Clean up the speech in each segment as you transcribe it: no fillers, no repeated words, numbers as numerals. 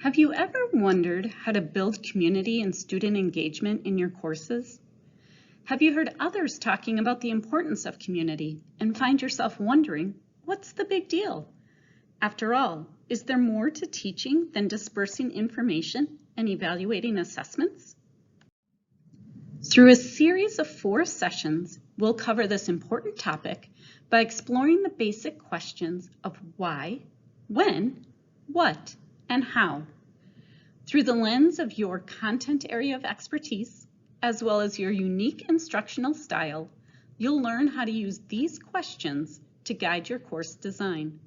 Have you ever wondered how to build community and student engagement in your courses? Have you heard others talking about the importance of community and find yourself wondering, what's the big deal? After all, is there more to teaching than dispersing information and evaluating assessments? Through a series of 4 sessions, we'll cover this important topic by exploring the basic questions of why, when, what, and how. Through the lens of your content area of expertise, as well as your unique instructional style, you'll learn how to use these questions to guide your course design.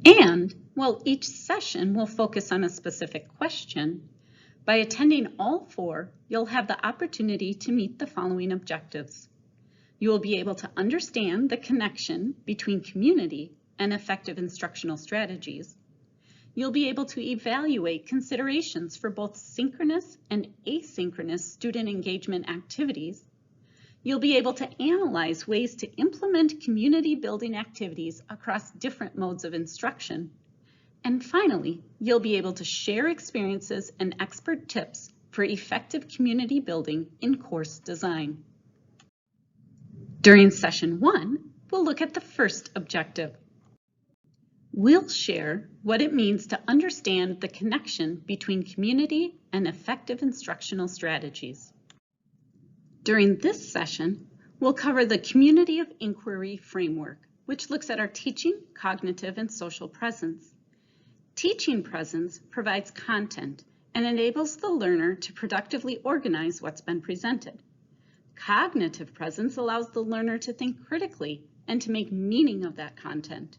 And while each session will focus on a specific question, by attending all 4, you'll have the opportunity to meet the following objectives. You will be able to understand the connection between community and effective instructional strategies. You'll be able to evaluate considerations for both synchronous and asynchronous student engagement activities. You'll be able to analyze ways to implement community building activities across different modes of instruction. And finally, you'll be able to share experiences and expert tips for effective community building in course design. During session 1, we'll look at the first objective. We'll share what it means to understand the connection between community and effective instructional strategies. During this session, we'll cover the Community of Inquiry framework, which looks at our teaching, cognitive, and social presence. Teaching presence provides content and enables the learner to productively organize what's been presented. Cognitive presence allows the learner to think critically and to make meaning of that content.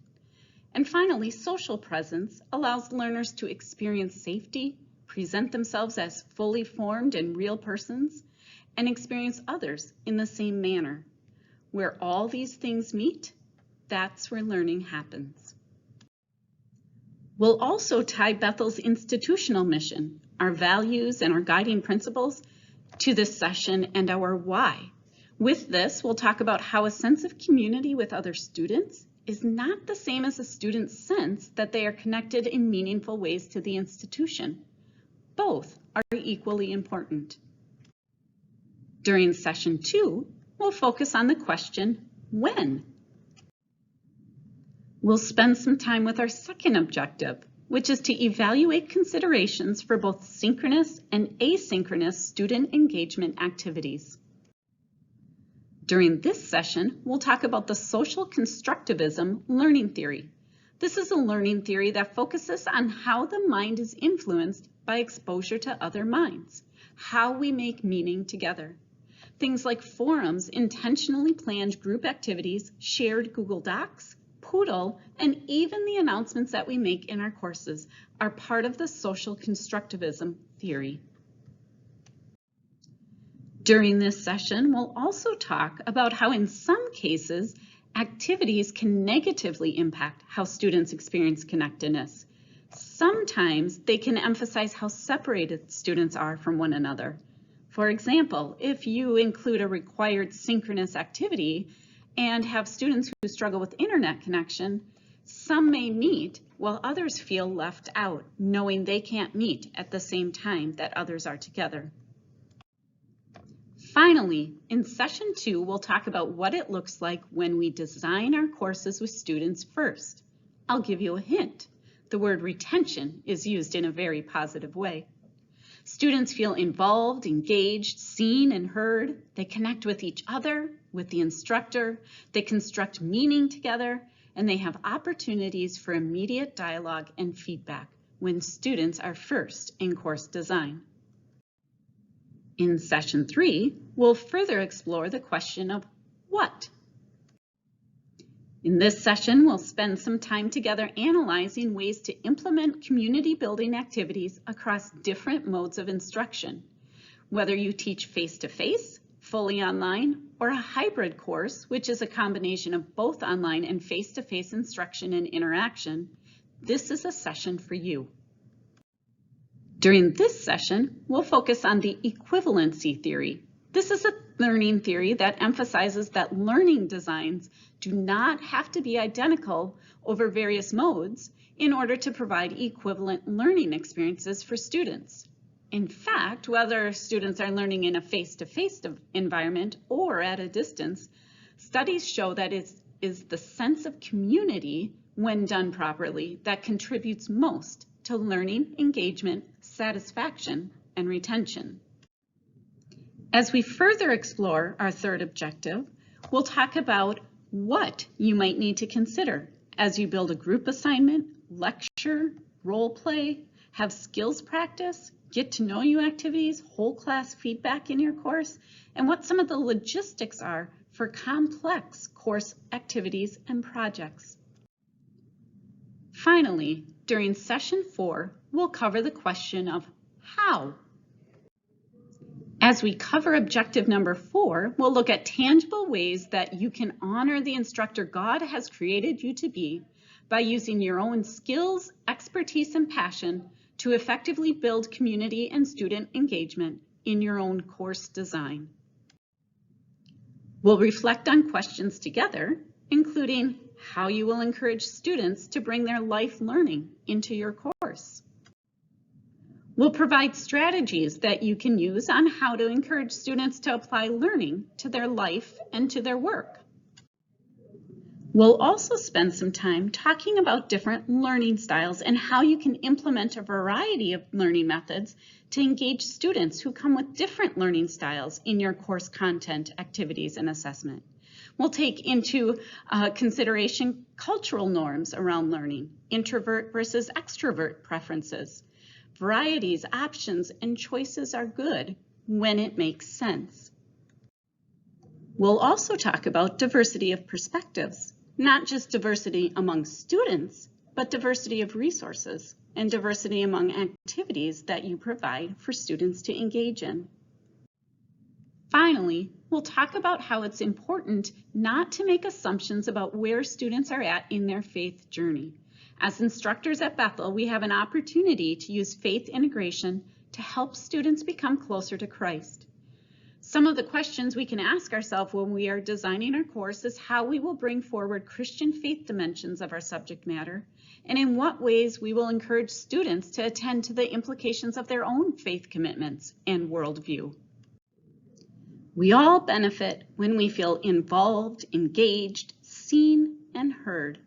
And finally, social presence allows learners to experience safety, present themselves as fully formed and real persons, and experience others in the same manner. Where all these things meet, that's where learning happens. We'll also tie Bethel's institutional mission, our values and our guiding principles, to this session and our why. With this, we'll talk about how a sense of community with other students is not the same as a student's sense that they are connected in meaningful ways to the institution. Both are equally important. During session 2, we'll focus on the question, when? We'll spend some time with our second objective, which is to evaluate considerations for both synchronous and asynchronous student engagement activities. During this session, we'll talk about the social constructivism learning theory. This is a learning theory that focuses on how the mind is influenced by exposure to other minds, how we make meaning together. Things like forums, intentionally planned group activities, shared Google Docs, Poodle, and even the announcements that we make in our courses are part of the social constructivism theory. During this session, we'll also talk about how in some cases, activities can negatively impact how students experience connectedness. Sometimes they can emphasize how separated students are from one another. For example, if you include a required synchronous activity and have students who struggle with internet connection, some may meet while others feel left out, knowing they can't meet at the same time that others are together. Finally, in session 2, we'll talk about what it looks like when we design our courses with students first. I'll give you a hint. The word retention is used in a very positive way. Students feel involved, engaged, seen, and heard. They connect with each other, with the instructor. They construct meaning together, and they have opportunities for immediate dialogue and feedback when students are first in course design. In session 3, we'll further explore the question of what. In this session, we'll spend some time together analyzing ways to implement community building activities across different modes of instruction. Whether you teach face-to-face, fully online, or a hybrid course, which is a combination of both online and face-to-face instruction and interaction, this is a session for you. During this session, we'll focus on the equivalency theory, This is a learning theory that emphasizes that learning designs do not have to be identical over various modes in order to provide equivalent learning experiences for students. In fact, whether students are learning in a face-to-face environment or at a distance, studies show that it is the sense of community, when done properly, that contributes most to learning, engagement, satisfaction, and retention. As we further explore our third objective, we'll talk about what you might need to consider as you build a group assignment, lecture, role play, have skills practice, get to know you activities, whole class feedback in your course, and what some of the logistics are for complex course activities and projects. Finally, during session 4, we'll cover the question of how. As we cover objective number 4, we'll look at tangible ways that you can honor the instructor God has created you to be by using your own skills, expertise, and passion to effectively build community and student engagement in your own course design. We'll reflect on questions together, including how you will encourage students to bring their life learning into your course. We'll provide strategies that you can use on how to encourage students to apply learning to their life and to their work. We'll also spend some time talking about different learning styles and how you can implement a variety of learning methods to engage students who come with different learning styles in your course content, activities, and assessment. We'll take into consideration cultural norms around learning, introvert versus extrovert preferences. Varieties, options, and choices are good when it makes sense. We'll also talk about diversity of perspectives, not just diversity among students, but diversity of resources and diversity among activities that you provide for students to engage in. Finally, we'll talk about how it's important not to make assumptions about where students are at in their faith journey. As instructors at Bethel, we have an opportunity to use faith integration to help students become closer to Christ. Some of the questions we can ask ourselves when we are designing our course is how we will bring forward Christian faith dimensions of our subject matter, and in what ways we will encourage students to attend to the implications of their own faith commitments and worldview. We all benefit when we feel involved, engaged, seen, and heard.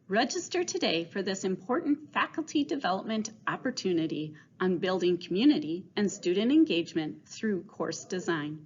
Register today for this important faculty development opportunity on building community and student engagement through course design.